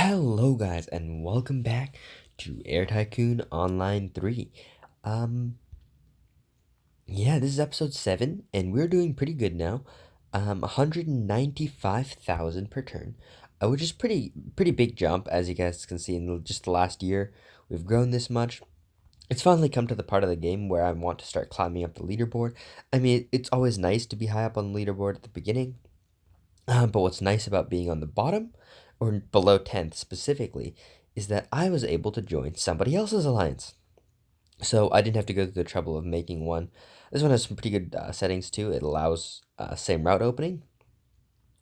Hello guys and welcome back to Air Tycoon Online 3. Um this is episode 7 and we're doing pretty good now. 195,000 per turn. Which is pretty big jump, as you guys can see in just the last year. We've grown this much. It's finally come to the part of the game where I want to start climbing up the leaderboard. I mean, it's always nice to be high up on the leaderboard at the beginning. But what's nice about being on the bottom, or below 10th specifically, is that I was able to join somebody else's alliance. So I didn't have to go through the trouble of making one. This one has some pretty good settings too. It allows same route opening,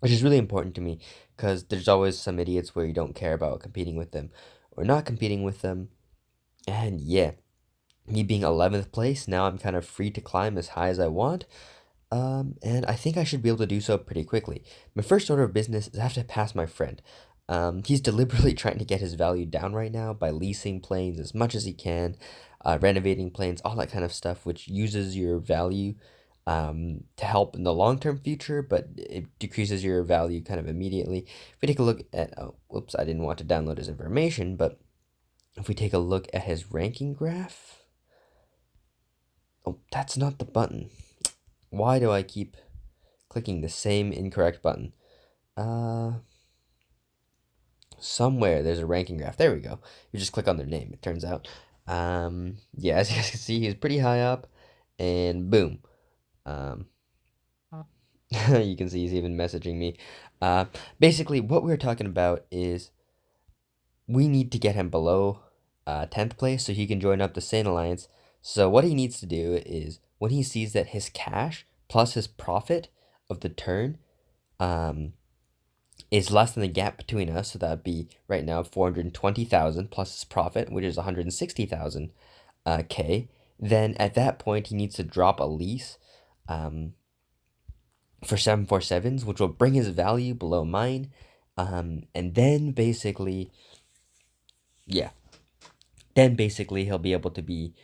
which is really important to me because there's always some idiots where you don't care about competing with them or not competing with them. And yeah, me being 11th place, now I'm kind of free to climb as high as I want. And I think I should be able to do so pretty quickly. My first order of business is I have to pass my friend. He's deliberately trying to get his value down right now by leasing planes as much as he can, renovating planes, all that kind of stuff, which uses your value to help in the long-term future, but it decreases your value kind of immediately. If we take a look at, oh, whoops, I didn't want to download his information, but if we take a look at his ranking graph, oh, that's not the button. Why do I keep clicking the same incorrect button? Somewhere there's a ranking graph. There we go. You just click on their name, it turns out. Yeah, as you guys can see, he's pretty high up, and boom. Um, you can see he's even messaging me. Basically, what we're talking about is we need to get him below 10th place so he can join up the Sane Alliance. So what he needs to do is when he sees that his cash plus his profit of the turn is less than the gap between us, so that would be right now 420,000 plus his profit, which is 160,000 K. Then at that point, he needs to drop a lease for 747s, which will bring his value below mine. And then basically, yeah, he'll be able to be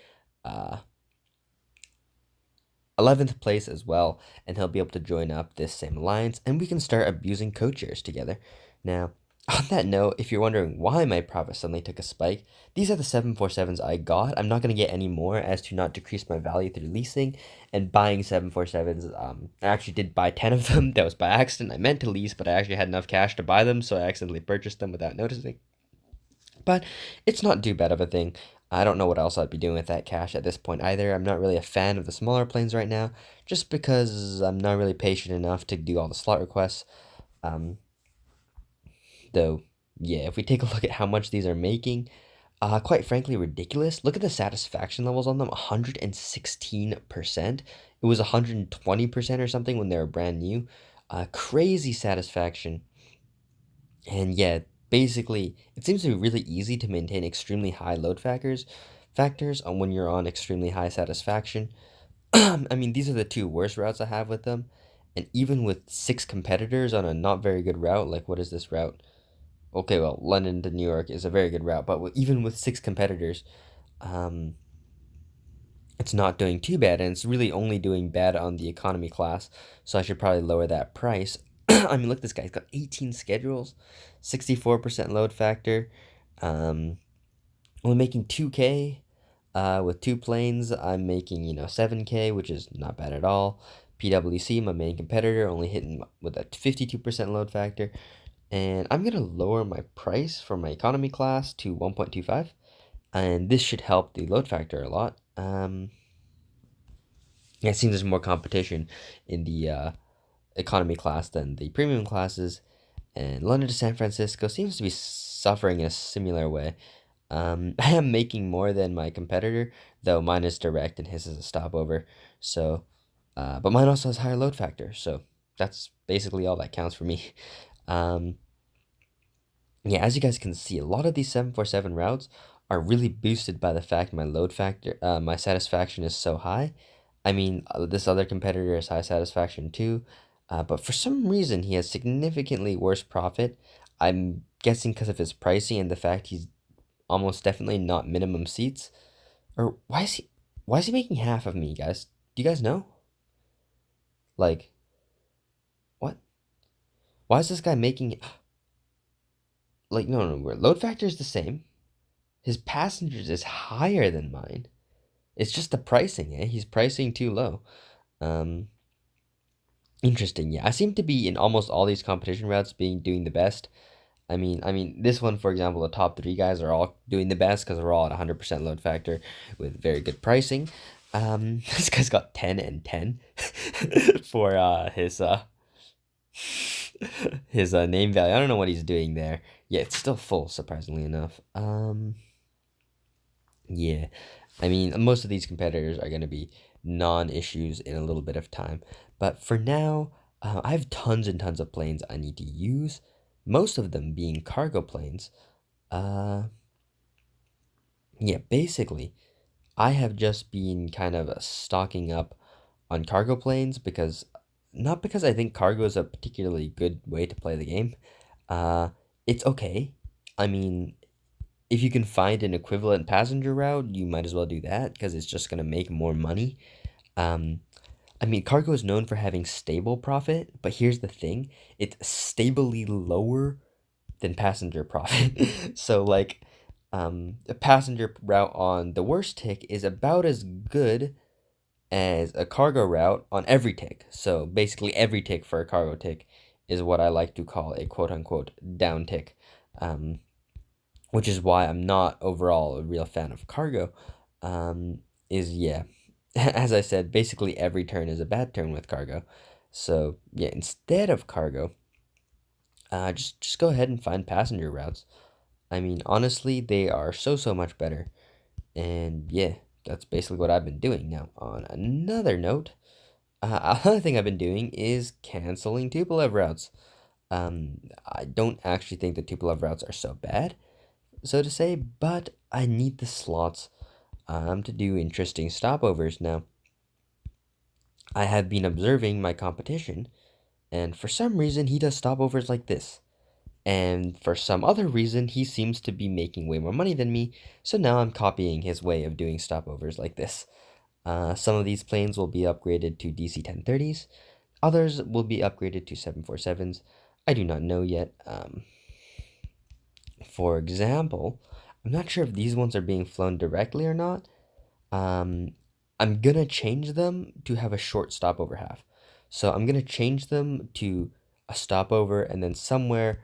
11th place as well, and he'll be able to join up this same alliance, and we can start abusing code shares together. Now, on that note, if you're wondering why my profit suddenly took a spike, these are the 747s I got. I'm not going to get any more as to not decrease my value through leasing and buying 747s. I actually did buy 10 of them. That was by accident. I meant to lease, but I actually had enough cash to buy them, so I accidentally purchased them without noticing. But it's not too bad of a thing. I don't know what else I'd be doing with that cash at this point either. I'm not really a fan of the smaller planes right now, just because I'm not really patient enough to do all the slot requests. Um, though, yeah, if we take a look at how much these are making, quite frankly, ridiculous. Look at the satisfaction levels on them, 116%. It was 120% or something when they were brand new. Crazy satisfaction. And yeah, basically, it seems to be really easy to maintain extremely high load factors on when you're on extremely high satisfaction. I mean, these are the two worst routes I have with them. And even with 6 competitors on a not very good route, like what is this route? Okay, well, London to New York is a very good route, but even with 6 competitors, um, it's not doing too bad, and it's really only doing bad on the economy class, so I should probably lower that price. I mean, look, this guy's got 18 schedules, 64% load factor, um, only making 2K. With 2 planes, I'm making, 7K, which is not bad at all. PwC, my main competitor, only hitting with a 52% load factor. And I'm going to lower my price for my economy class to 1.25. And this should help the load factor a lot. Yeah, it seems there's more competition in the economy class than the premium classes. And London to San Francisco seems to be suffering in a similar way. I am making more than my competitor, though mine is direct and his is a stopover. So, but mine also has higher load factor. So that's basically all that counts for me. Um, yeah, as you guys can see, a lot of these 747 routes are really boosted by the fact my load factor, my satisfaction is so high. I mean, this other competitor has high satisfaction too, but for some reason he has significantly worse profit. I'm guessing because of his pricing and the fact he's almost definitely not minimum seats. Or why is he making half of me, guys? Do you guys know? Like, what? Why is this guy making like no, no, load factor is the same. His passengers is higher than mine. It's just the pricing, eh? He's pricing too low. Um, Interesting. Yeah, I seem to be in almost all these competition routes being doing the best. I mean, this one, for example, the top three guys are all doing the best because we're all at 100% load factor with very good pricing. This guy's got 10 and 10 for his name value. I don't know what he's doing there. Yeah, it's still full, surprisingly enough. Yeah, I mean, most of these competitors are going to be non-issues in a little bit of time. But for now, I have tons and tons of planes I need to use, most of them being cargo planes. Uh, yeah, basically, I have just been kind of stocking up on cargo planes because not because I think cargo is a particularly good way to play the game. Uh, it's okay. I mean, if you can find an equivalent passenger route, you might as well do that because it's just gonna make more money. Um, I mean, cargo is known for having stable profit, but here's the thing: it's stably lower than passenger profit. So like, a passenger route on the worst tick is about as good as a cargo route on every tick. So basically, every tick for a cargo tick is what I like to call a quote unquote down tick. Um, which is why I'm not overall a real fan of cargo. Is yeah, as I said, basically every turn is a bad turn with cargo. So yeah, instead of cargo, just go ahead and find passenger routes. I mean, honestly, they are so much better. And yeah, that's basically what I've been doing. Now, on another note, another thing I've been doing is canceling Tupolev routes. I don't actually think the Tupolev routes are so bad, so to say, but I need the slots to do interesting stopovers. Now, I have been observing my competition, and for some reason, he does stopovers like this. And for some other reason, he seems to be making way more money than me, so now I'm copying his way of doing stopovers like this. Some of these planes will be upgraded to DC 1030s, others will be upgraded to 747s. I do not know yet. For example, I'm not sure if these ones are being flown directly or not. Um, I'm gonna change them to have a short stopover half. So I'm gonna change them to a stopover and then somewhere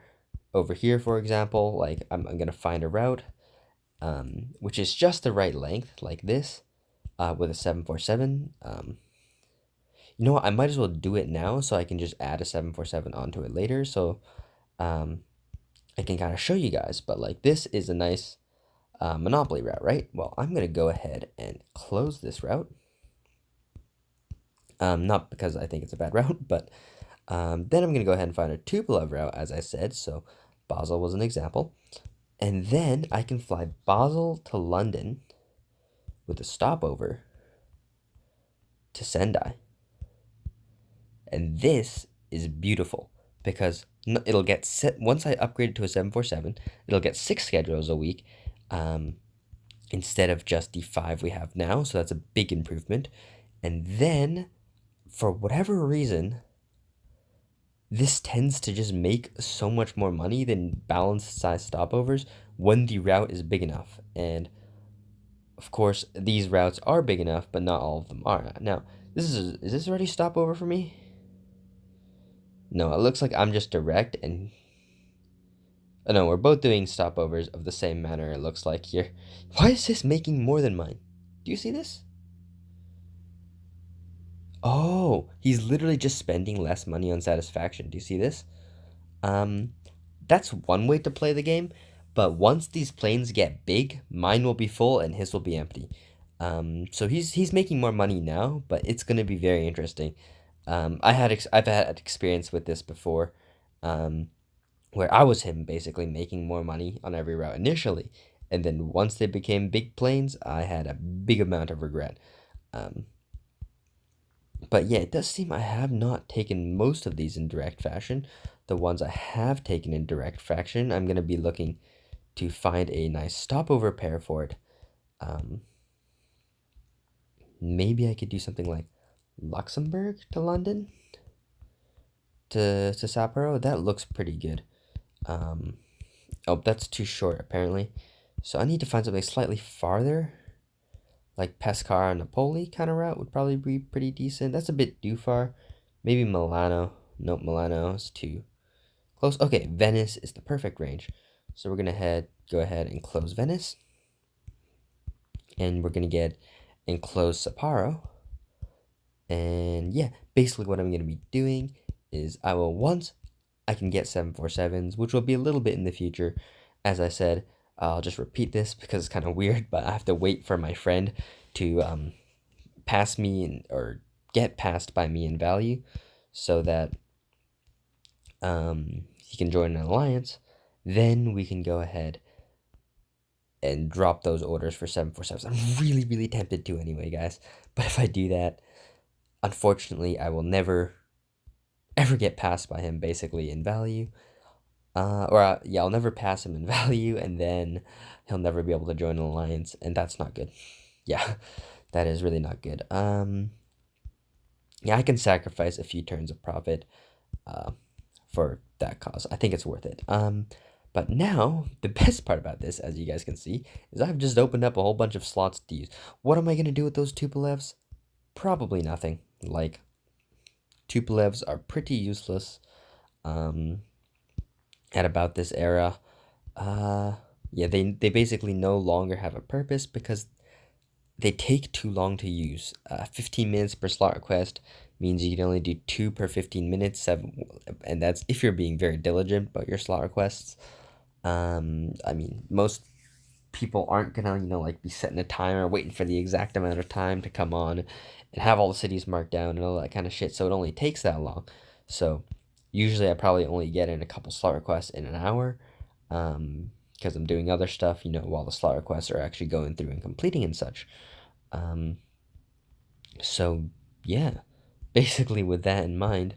over here, for example, like I'm gonna find a route, which is just the right length, like this, with a 747. You know what? I might as well do it now so I can just add a 747 onto it later. So um, I can kind of show you guys. But like this is a nice Monopoly route, right? Well, I'm going to go ahead and close this route. Not because I think it's a bad route, but then I'm going to go ahead and find a Tupolev route, as I said. So Basel was an example. And then I can fly Basel to London with a stopover to Sendai. And this is beautiful because it'll get set once I upgrade it to a 747, it'll get 6 schedules a week um, instead of just the 5 we have now. So that's a big improvement. And then, for whatever reason, this tends to just make so much more money than balanced size stopovers when the route is big enough. And of course, these routes are big enough, but not all of them are. Now, is this already stopover for me? No, it looks like I'm just direct and oh no, we're both doing stopovers of the same manner, it looks like here. Why is this making more than mine? Do you see this? Oh, he's literally just spending less money on satisfaction. Do you see this? Um, that's one way to play the game, but once these planes get big, mine will be full and his will be empty. So he's making more money now, but it's gonna be very interesting. I've had experience with this before. Um, where I was him basically making more money on every route initially. And then once they became big planes, I had a big amount of regret. Um, but yeah, it does seem I have not taken most of these in direct fashion. The ones I have taken in direct fashion, I'm going to be looking to find a nice stopover pair for it. Um, Maybe I could do something like Luxembourg to London to Sapporo. That looks pretty good. Um, Oh, that's too short, apparently. So I need to find something slightly farther. Like Pescara and Napoli kind of route would probably be pretty decent. That's a bit too far. Maybe Milano. Nope, Milano is too close. Okay, Venice is the perfect range. So we're gonna go ahead and close Venice. And we're gonna get and close Sapporo. And yeah, basically what I'm gonna be doing is I will once I can get 747s, which will be a little bit in the future. As I said, I'll just repeat this because it's kind of weird, but I have to wait for my friend to pass me or get passed by me in value so that he can join an alliance. Then we can go ahead and drop those orders for 747s. I'm really, really tempted to anyway, guys. But if I do that, unfortunately, I will never, ever get passed by him basically in value. Yeah, I'll never pass him in value, and then he'll never be able to join an alliance, and that's not good. Yeah, that is really not good. Yeah, I can sacrifice a few turns of profit uh, for that cause. I think it's worth it. But now, the best part about this, as you guys can see, is I've just opened up a whole bunch of slots to use. What am I going to do with those Tupolevs? Probably nothing. Like, Tupolevs are pretty useless um, at about this era. Uh, yeah, they basically no longer have a purpose because they take too long to use. 15 minutes per slot request means you can only do 2 per 15 minutes, and that's if you're being very diligent about your slot requests. I mean, most people aren't gonna, like be setting a timer, waiting for the exact amount of time to come on and have all the cities marked down and all that kind of shit, so it only takes that long. So, usually I probably only get in a couple slot requests in an hour, because I'm doing other stuff, while the slot requests are actually going through and completing and such. Um, so yeah, basically with that in mind,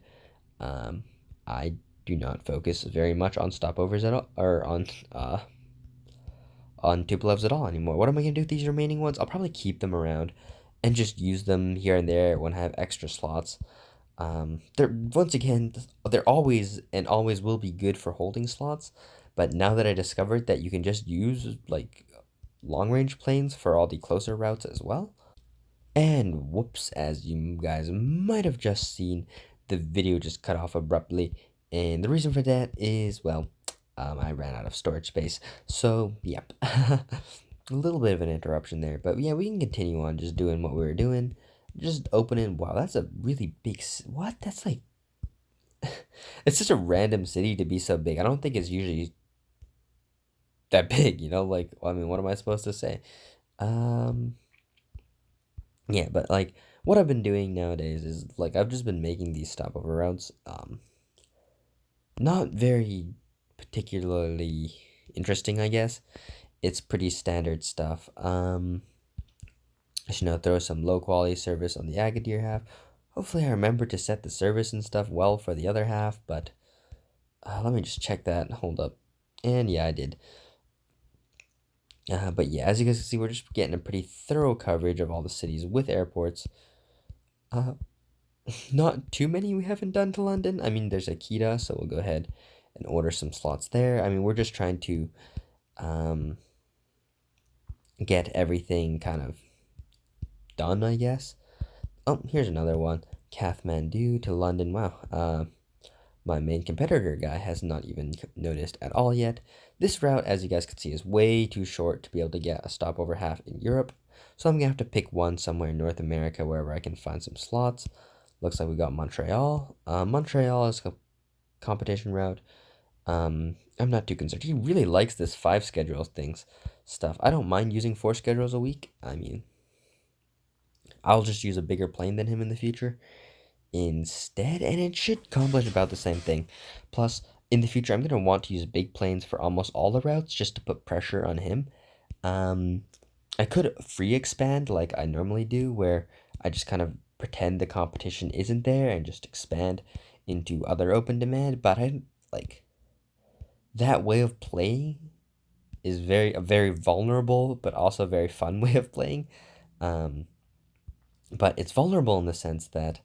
um, I do not focus very much on stopovers at all, or on Tupolevs at all anymore. What am I gonna do with these remaining ones? I'll probably keep them around and just use them here and there when I have extra slots. They're once again they're always and always will be good for holding slots, but now that I discovered that you can just use like long range planes for all the closer routes as well. And whoops, as you guys might have just seen, the video just cut off abruptly. And the reason for that is, well, I ran out of storage space. So, yep. A little bit of an interruption there. But yeah, we can continue on just doing what we were doing. Just opening. Wow, that's a really big. What? That's like. It's such a random city to be so big. I don't think it's usually that big, Like, I mean, what am I supposed to say? Um. Yeah, but like what I've been doing nowadays is like I've just been making these stopover routes not very particularly interesting, I guess. It's pretty standard stuff. I should now throw some low quality service on the Agadir half. Hopefully I remember to set the service and stuff well for the other half, but let me just check that. Hold up. And yeah, I did. But yeah, as you guys can see, we're just getting a pretty thorough coverage of all the cities with airports. Uh, Not too many we haven't done to London. I mean, there's Akita, so we'll go ahead and order some slots there. I mean, we're just trying to um, get everything kind of done, I guess. Oh, here's another one. Kathmandu to London. Wow. My main competitor guy has not even noticed at all yet. This route, as you guys can see, is way too short to be able to get a stopover half in Europe. So I'm going to have to pick one somewhere in North America wherever I can find some slots. Looks like we got Montreal. Montreal is a competition route. I'm not too concerned. He really likes this 5 schedule things stuff. I don't mind using 4 schedules a week. I mean, I'll just use a bigger plane than him in the future instead, and it should accomplish about the same thing. Plus, in the future, I'm gonna want to use big planes for almost all the routes just to put pressure on him. Um, I could free expand like I normally do, where I just kind of pretend the competition isn't there and just expand into other open demand. But I like that way of playing is a very vulnerable but also very fun way of playing. Um, but it's vulnerable in the sense that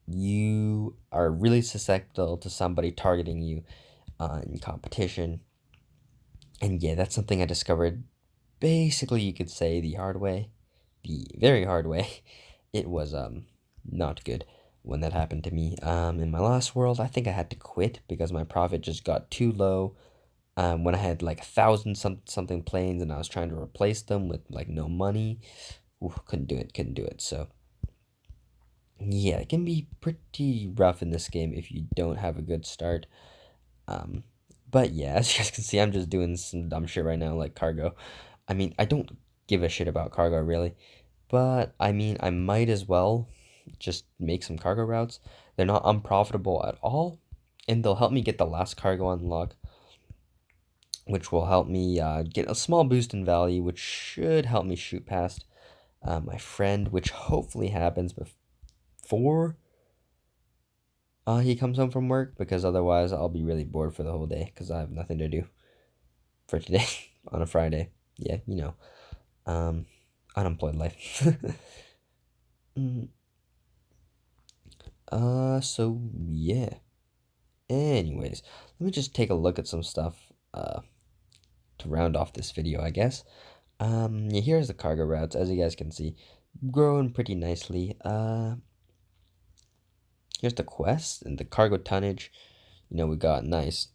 you are really susceptible to somebody targeting you in competition. And yeah, that's something I discovered basically, you could say, the hard way, the very hard way. It was not good when that happened to me. In my last world, I think I had to quit because my profit just got too low. When I had like 1,000 something planes and I was trying to replace them with like no money, ooh, couldn't do it. So yeah, it can be pretty rough in this game if you don't have a good start. Um, but yeah, as you guys can see, I'm just doing some dumb shit right now, like cargo. I mean, I don't give a shit about cargo really, but I mean, I might as well just make some cargo routes. They're not unprofitable at all, and they'll help me get the last cargo unlock, which will help me get a small boost in value, which should help me shoot past my friend, which hopefully happens before he comes home from work, because otherwise I'll be really bored for the whole day because I have nothing to do for today on a Friday. Yeah, um, unemployed life. Mm, so yeah. Anyways, let me just take a look at some stuff to round off this video, I guess. Yeah, here's the cargo routes, as you guys can see, growing pretty nicely. Here's the quest and the cargo tonnage. We got nice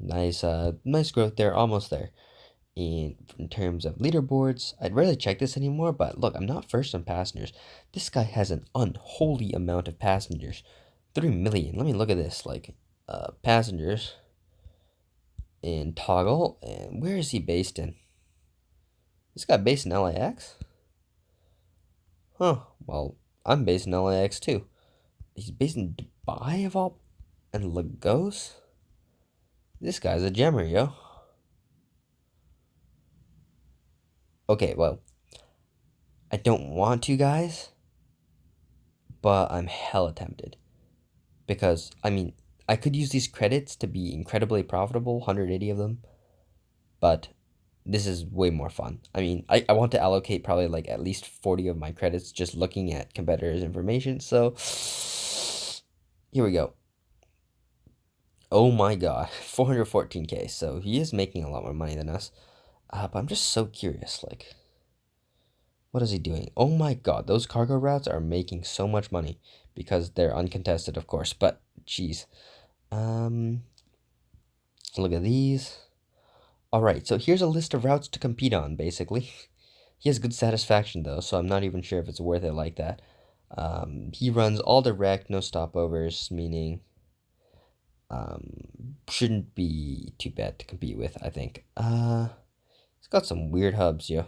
growth there, almost there. In terms of leaderboards, I'd rarely check this anymore, but look, I'm not first on passengers. This guy has an unholy amount of passengers. 3 million. Let me look at this. Like, passengers in Toggle. And where is he based in? This guy based in LAX? Huh. Well, I'm based in LAX too. He's based in Dubai of all. And Lagos? This guy's a gemmer, yo. Okay, well, I don't want to, guys, but I'm hella tempted. Because, I mean, I could use these credits to be incredibly profitable, 180 of them, but this is way more fun. I mean, I want to allocate probably like at least 40 of my credits just looking at competitors' information, so here we go. Oh my god, 414k, so he is making a lot more money than us, but I'm just so curious, like, what is he doing? Oh my god, those cargo routes are making so much money because they're uncontested, of course, but jeez. Look at these. All right, so here's a list of routes to compete on, basically. He has good satisfaction, though, so I'm not even sure if it's worth it like that. He runs all direct, no stopovers, meaning shouldn't be too bad to compete with, I think. He's got some weird hubs, yo.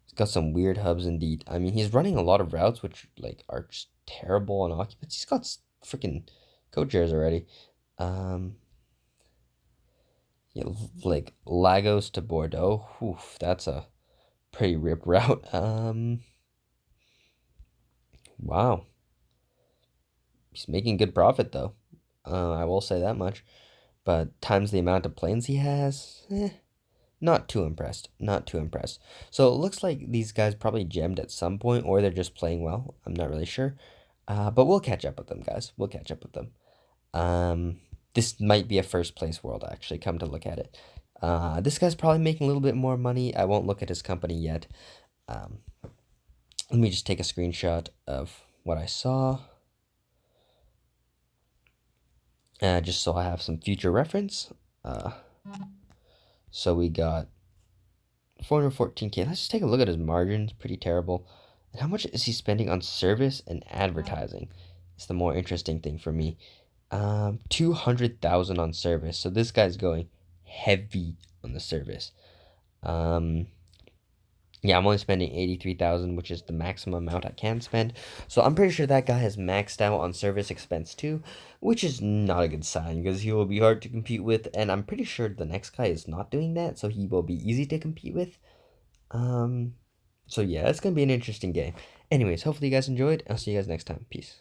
He's got some weird hubs indeed. I mean, he's running a lot of routes which like are just terrible on occupants. He's got freaking code shares already. Um, yeah, like Lagos to Bordeaux. Oof, that's a pretty rip route. Wow, he's making good profit though. I will say that much. But times the amount of planes he has, not too impressed. Not too impressed. So it looks like these guys probably gemmed at some point, or they're just playing well. I'm not really sure. But we'll catch up with them, guys. We'll catch up with them. This might be a first place world, actually, come to look at it. This guy's probably making a little bit more money. I won't look at his company yet. Um, Let me just take a screenshot of what I saw. Just so I have some future reference. So we got 414k. Let's just take a look at his margins. Pretty terrible. And how much is he spending on service and advertising? It's the more interesting thing for me. 200,000 on service. So this guy's going heavy on the service. Yeah, I'm only spending 83,000, which is the maximum amount I can spend. So I'm pretty sure that guy has maxed out on service expense too, which is not a good sign because he will be hard to compete with. And I'm pretty sure the next guy is not doing that, so he will be easy to compete with. So yeah, it's gonna be an interesting game. Anyways, hopefully you guys enjoyed. I'll see you guys next time. Peace.